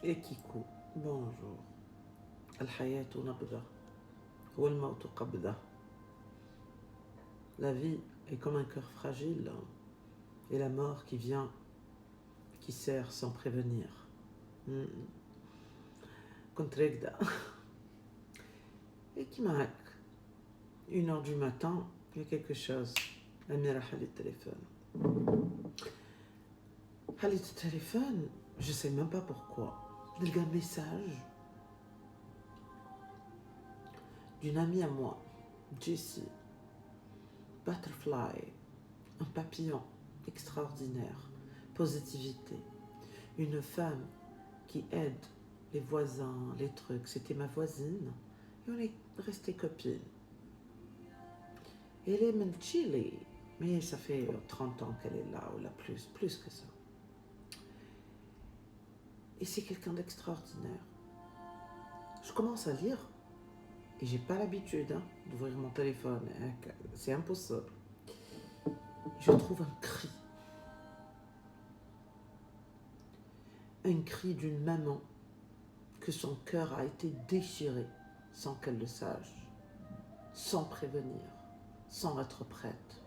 Ekiko, bonjour. Al-hayatu nabda, wal mautu qabda. La vie est comme un cœur fragile et la mort qui vient, qui sert sans prévenir. كنت راقدة et qui m'a 1h du matin, il y a quelque chose. Amira حلت التليفون. حلت التليفون, je sais même pas pourquoi. نلقى un message d'une amie à moi, Jessie. Butterfly, un papillon extraordinaire, positivité, une femme qui aide les voisins, les trucs. C'était ma voisine et on est restés copines. Elle est de Chili, mais ça fait 30 ans qu'elle est là, ou la plus que ça. Et c'est quelqu'un d'extraordinaire. Je commence à lire et j'ai pas l'habitude d'ouvrir mon téléphone, c'est impossible. Je trouve un cri d'une maman que son cœur a été déchiré sans qu'elle le sache, sans prévenir, sans être prête.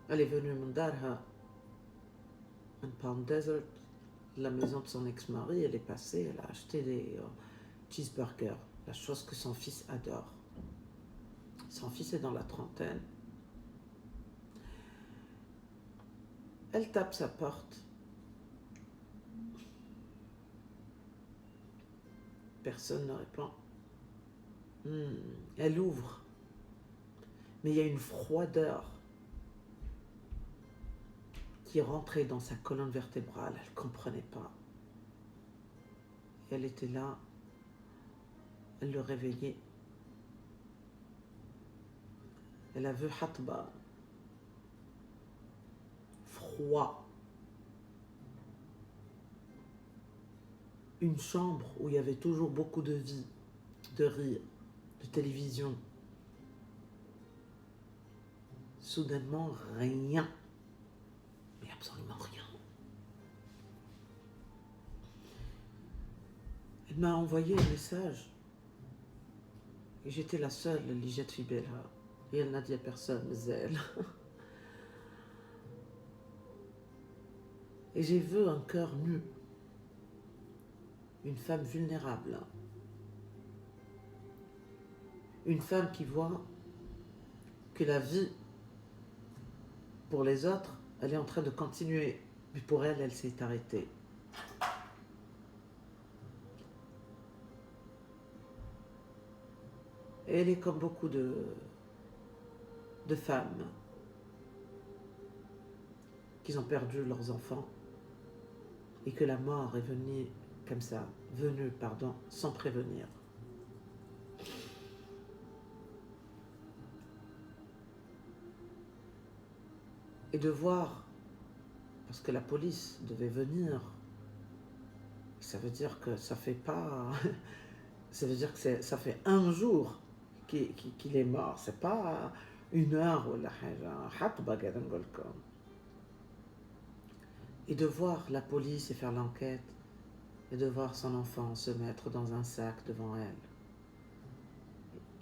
Elle est venue من دارها, en Palm Desert, la maison de son ex-mari. Elle est passée, elle a acheté des cheeseburgers, la chose que son fils adore. Son fils est dans la trentaine. Elle tape sa porte. Personne ne répond. Elle ouvre. Mais il y a une froideur qui est rentrée dans sa colonne vertébrale. Elle ne comprenait pas. Et elle était là. Elle le réveillait. Elle a vu Hatba. Froid. Une chambre où il y avait toujours beaucoup de vie, de rire, de télévision. Soudainement, rien. Mais absolument rien. Elle m'a envoyé un message. Et j'étais la seule, اللي جات في بالها. Et elle n'a dit à personne, mais elle. Et j'ai vu un cœur nu. Une femme vulnérable. Une femme qui voit que la vie, pour les autres, elle est en train de continuer. Mais pour elle, elle s'est arrêtée. Et elle est comme beaucoup de femmes qui ont perdu leurs enfants et que la mort est venue comme ça, sans prévenir. Et de voir, parce que la police devait venir, ça veut dire que ça fait pas, ça veut dire que ça fait un jour qu'il est mort, c'est pas 1 heure ou la حاجة. Et de voir la police et faire l'enquête, et de voir son enfant se mettre dans un sac devant elle.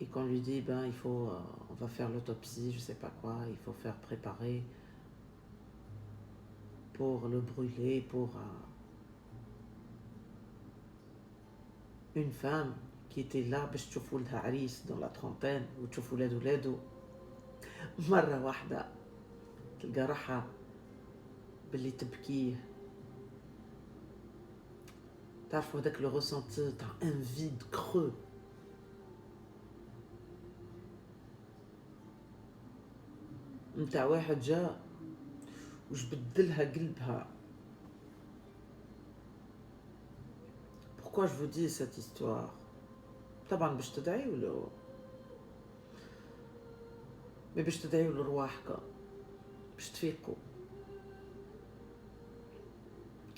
Et qu'on lui dit, il faut, on va faire l'autopsie, je sais pas quoi, il faut faire préparer pour le brûler, pour une femme qui était là باش تشوفوا لها عريس dans la trentaine وتشوفوا ولادو مرة واحدة تلقى روحها باللي تبكيه. تعرفوا هذاك le ressenti, t'as un vide creux. نتاع واحد جا وجبدلها قلبها. Pourquoi je vous dis cette histoire? طبعا باش تدعيوا له، mais باش تدعيوا لرواحكم باش تفيقوا.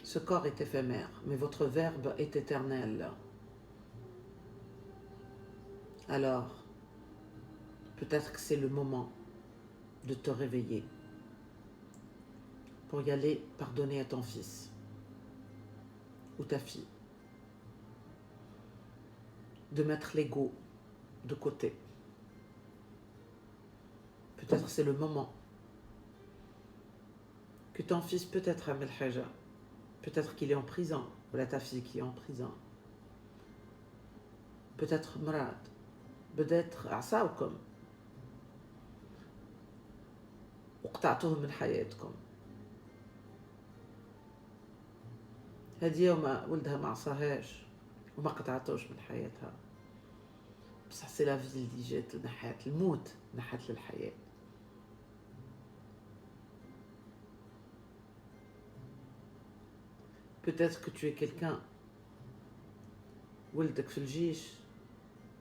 Ce corps est éphémère, mais votre verbe est éternel. Alors, peut-être que c'est le moment de te réveiller pour y aller pardonner à ton fils. ou ta fille, de mettre l'ego de côté. Peut-être c'est le moment que ton fils peut-être عمل حاجة, peut-être qu'il est en prison, ou là ta fille qui est en prison. Peut-être مراد, peut-être عصاوكم وقطعتوهم من حياتكم. هذه يوم ولدها ما عصاهاش وما قطعتوش من حياتها، بصح سي لا في اللي جات نحات الموت، نحات للحياة. Peut-être que tu es quelqu'un ولدك في الجيش،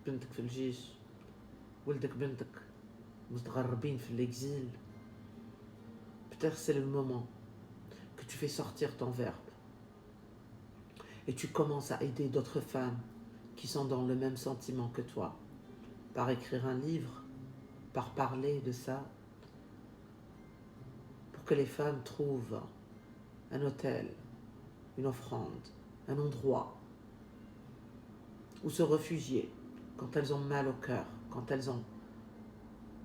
بنتك في الجيش، ولدك بنتك متغربين في l'exil. Peut-être c'est le moment que tu fais sortir ton verbe et tu commences à aider d'autres femmes qui sont dans le même sentiment que toi, par écrire un livre, par parler de ça, pour que les femmes trouvent un hôtel, une offrande, un endroit où se réfugier quand elles ont mal au cœur, quand elles n'ont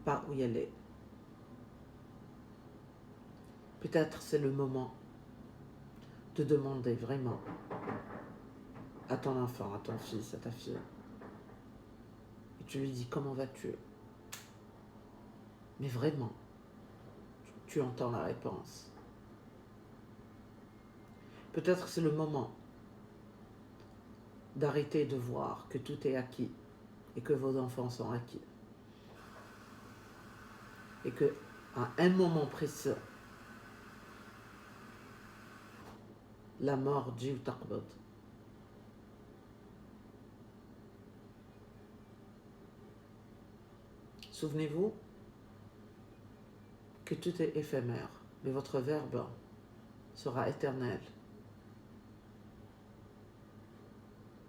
pas où y aller. Peut-être c'est le moment de demander vraiment à ton enfant, à ton fils, à ta fille, et tu lui dis comment vas-tu? Mais vraiment, tu entends la réponse. Peut-être c'est le moment d'arrêter de voir que tout est acquis et que vos enfants sont acquis. Et que à un moment précis, la mort dit ou taqbad. Souvenez-vous que tout est éphémère, mais votre verbe sera éternel.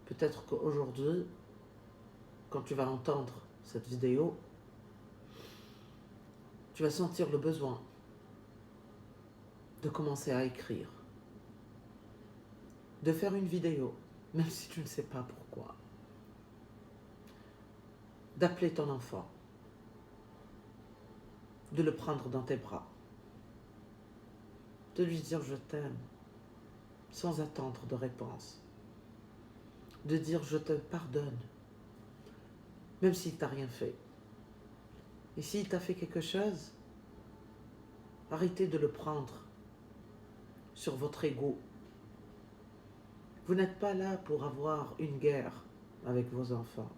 Peut-être qu'aujourd'hui, quand tu vas entendre cette vidéo, tu vas sentir le besoin de commencer à écrire, de faire une vidéo, même si tu ne sais pas pourquoi, d'appeler ton enfant, de le prendre dans tes bras, de lui dire je t'aime, sans attendre de réponse, de dire je te pardonne, même s'il t'a rien fait. Et s'il t'a fait quelque chose, arrêtez de le prendre sur votre ego. Vous n'êtes pas là pour avoir une guerre avec vos enfants.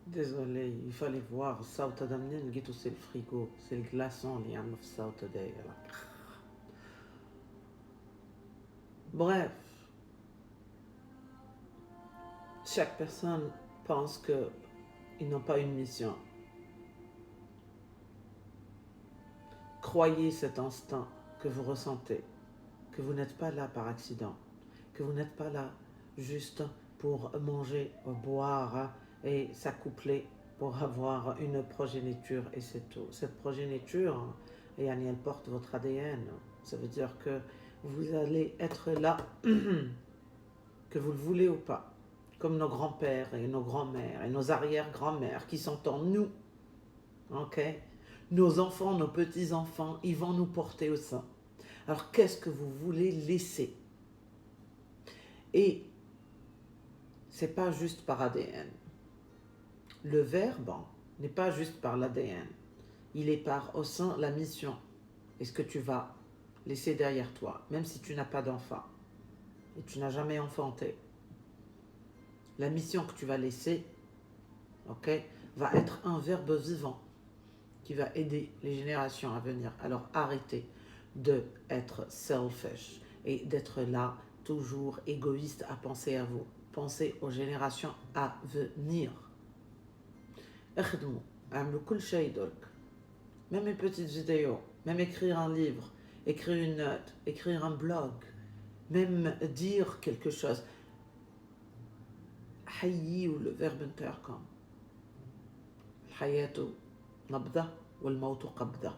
Désolé, il fallait voir الصوت هذا منين لقيتو سي الفريغو، سي الكلاصون اللي عامل في الصوت هذايا. Bref, chaque personne pense qu'ils n'ont pas une mission. Croyez cet instinct que vous ressentez, que vous n'êtes pas là par accident, que vous n'êtes pas là juste pour manger, boire et s'accoupler pour avoir une progéniture et c'est tout. Cette progéniture, elle porte votre ADN. Ça veut dire que vous allez être là, que vous le voulez ou pas, comme nos grands-pères et nos grands-mères et nos arrière-grands-mères qui sont en nous. Ok? Nos enfants, nos petits-enfants, ils vont nous porter au sein. Alors qu'est-ce que vous voulez laisser? Et c'est pas juste par ADN. Le verbe n'est pas juste par l'ADN. Il est par au sein la mission. Et ce que tu vas laisser derrière toi, même si tu n'as pas d'enfant et tu n'as jamais enfanté. La mission que tu vas laisser, ok, va être un verbe vivant qui va aider les générations à venir. Alors arrêtez d'être selfish et d'être là, toujours égoïste à penser à vous. Pensez aux générations à venir. اخدموا اعملوا كل شيء درك. Même une petite vidéo, même écrire un livre, écrire une note, écrire un blog, même dire quelque chose. حيوا le verbe نتاعكم. الحياة نبضة والموت قبضة.